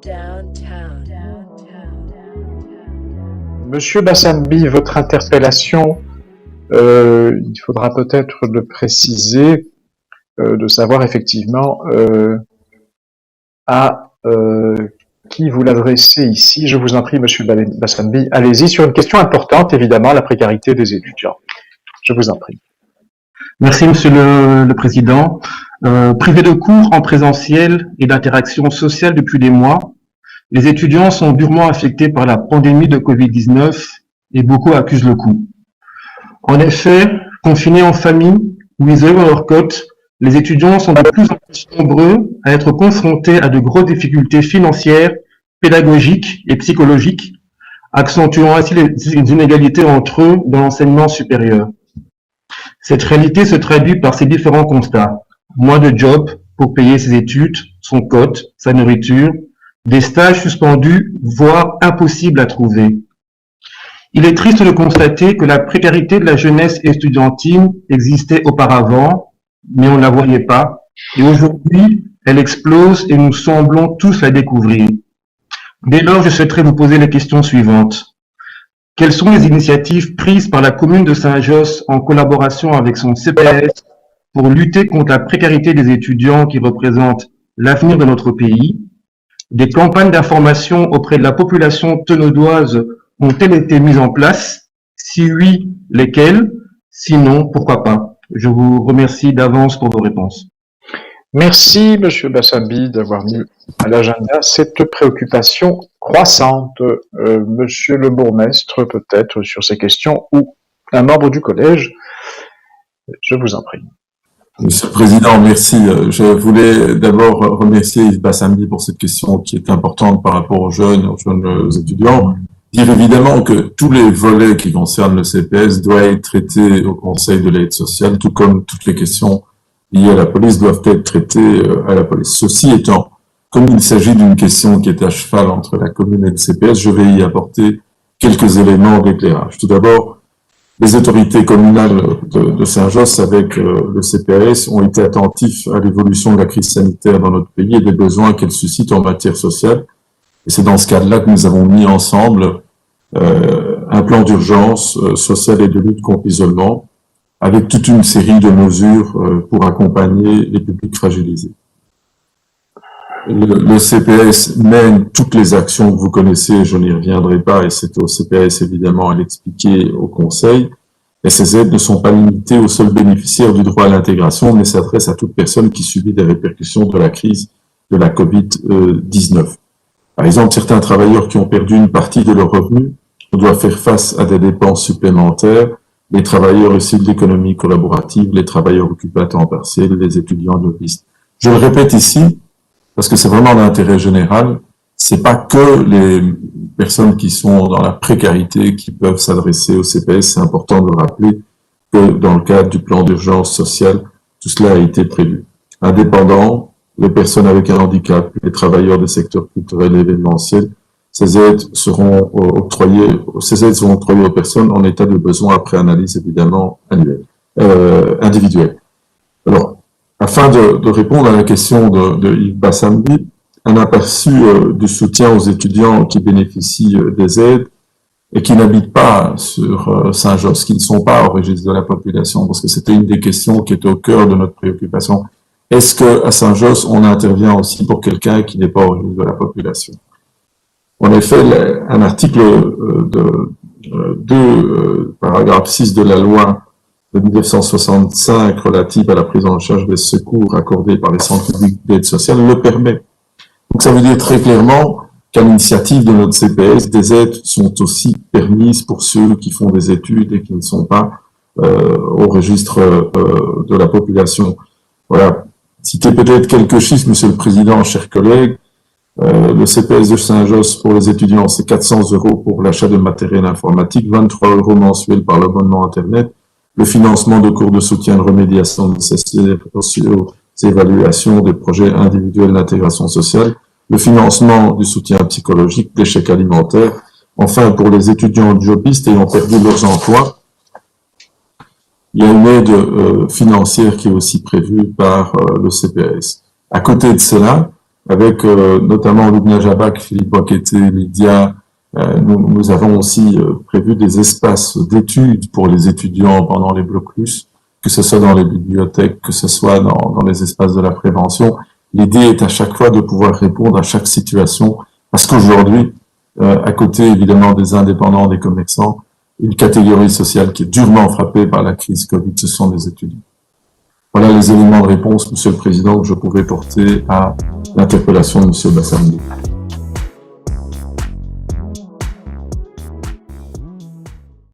Downtown. Monsieur Bassambi, votre interpellation, il faudra peut-être le préciser, de savoir effectivement à qui vous l'adressez ici. Je vous en prie, Monsieur Bassambi, allez-y sur une question importante, évidemment, la précarité des étudiants. Je vous en prie. Merci, Monsieur le Président. Privés de cours en présentiel et d'interaction sociale depuis des mois, les étudiants sont durement affectés par la pandémie de Covid-19 et beaucoup accusent le coup. En effet, confinés en famille ou isolés dans leur cote, les étudiants sont de plus en plus nombreux à être confrontés à de grosses difficultés financières, pédagogiques et psychologiques, accentuant ainsi les inégalités entre eux dans l'enseignement supérieur. Cette réalité se traduit par ces différents constats. Moins de job pour payer ses études, son cote, sa nourriture, des stages suspendus, voire impossibles à trouver. Il est triste de constater que la précarité de la jeunesse estudiantine existait auparavant, mais on ne la voyait pas. Et aujourd'hui, elle explose et nous semblons tous la découvrir. Dès lors, je souhaiterais vous poser les questions suivantes. Quelles sont les initiatives prises par la commune de Saint-Josse en collaboration avec son CPS pour lutter contre la précarité des étudiants qui représentent l'avenir de notre pays? Des campagnes d'information auprès de la population tenaudoise ont-elles été mises en place? Si oui, lesquelles? Sinon, pourquoi pas? Je vous remercie d'avance pour vos réponses. Merci, Monsieur Bassambi, d'avoir mis à l'agenda cette préoccupation croissante. Monsieur le bourgmestre, peut-être, sur ces questions, ou un membre du collège. Je vous en prie. Monsieur le Président, merci. Je voulais d'abord remercier Yves Bassambi pour cette question qui est importante par rapport aux jeunes étudiants. Dire évidemment que tous les volets qui concernent le CPS doivent être traités au Conseil de l'aide sociale, tout comme toutes les questions liées à la police doivent être traitées à la police. Ceci étant, comme il s'agit d'une question qui est à cheval entre la commune et le CPS, je vais y apporter quelques éléments d'éclairage. Tout d'abord, les autorités communales de Saint-Josse avec le CPS ont été attentifs à l'évolution de la crise sanitaire dans notre pays et des besoins qu'elle suscite en matière sociale. Et c'est dans ce cadre-là que nous avons mis ensemble un plan d'urgence sociale et de lutte contre l'isolement avec toute une série de mesures pour accompagner les publics fragilisés. Le CPS mène toutes les actions que vous connaissez, je n'y reviendrai pas, et c'est au CPS évidemment à l'expliquer au Conseil. Et ces aides ne sont pas limitées aux seuls bénéficiaires du droit à l'intégration, mais s'adressent à toute personne qui subit des répercussions de la crise de la Covid-19. Par exemple, certains travailleurs qui ont perdu une partie de leurs revenus doivent faire face à des dépenses supplémentaires, les travailleurs issus de l'économie collaborative, les travailleurs occupés à temps partiel, les étudiants de liste. Je le répète ici, parce que c'est vraiment d'intérêt général, c'est pas que les personnes qui sont dans la précarité qui peuvent s'adresser au CPS, c'est important de le rappeler que dans le cadre du plan d'urgence sociale, tout cela a été prévu. Indépendants, les personnes avec un handicap, les travailleurs des secteurs culturels et événementiels, ces aides seront octroyées aux personnes en état de besoin après analyse évidemment individuelle. Alors, afin de répondre à la question de Yves Bassambi, un aperçu du soutien aux étudiants qui bénéficient des aides et qui n'habitent pas sur Saint-Josse, qui ne sont pas au registre de la population, parce que c'était une des questions qui est au cœur de notre préoccupation. Est-ce qu'à Saint-Josse, on intervient aussi pour quelqu'un qui n'est pas au registre de la population? En effet, un article paragraphe 6 de la loi de 1965 relative à la prise en charge des secours accordés par les centres publics d'aide sociale le permet. Donc ça veut dire très clairement qu'à l'initiative de notre CPS, des aides sont aussi permises pour ceux qui font des études et qui ne sont pas au registre de la population. Voilà. Citer peut-être quelques chiffres, Monsieur le Président, chers collègues. Le CPS de Saint-Josse pour les étudiants, c'est 400 € pour l'achat de matériel informatique, 23 € mensuels par l'abonnement Internet, le financement de cours de soutien de remédiation nécessaires aux évaluations des projets individuels d'intégration sociale, le financement du soutien psychologique, des chèques alimentaires. Enfin, pour les étudiants jobistes ayant perdu leurs emplois, il y a une aide financière qui est aussi prévue par le CPS. À côté de cela, avec notamment Lubna Jabak, Philippe Boakete, Lydia. Nous avons aussi prévu des espaces d'études pour les étudiants pendant les blocus, que ce soit dans les bibliothèques, que ce soit dans les espaces de la prévention. L'idée est à chaque fois de pouvoir répondre à chaque situation, parce qu'aujourd'hui, à côté évidemment des indépendants, des commerçants, une catégorie sociale qui est durement frappée par la crise Covid, ce sont les étudiants. Voilà les éléments de réponse, Monsieur le Président, que je pouvais porter à l'interpellation de Monsieur Bassambi.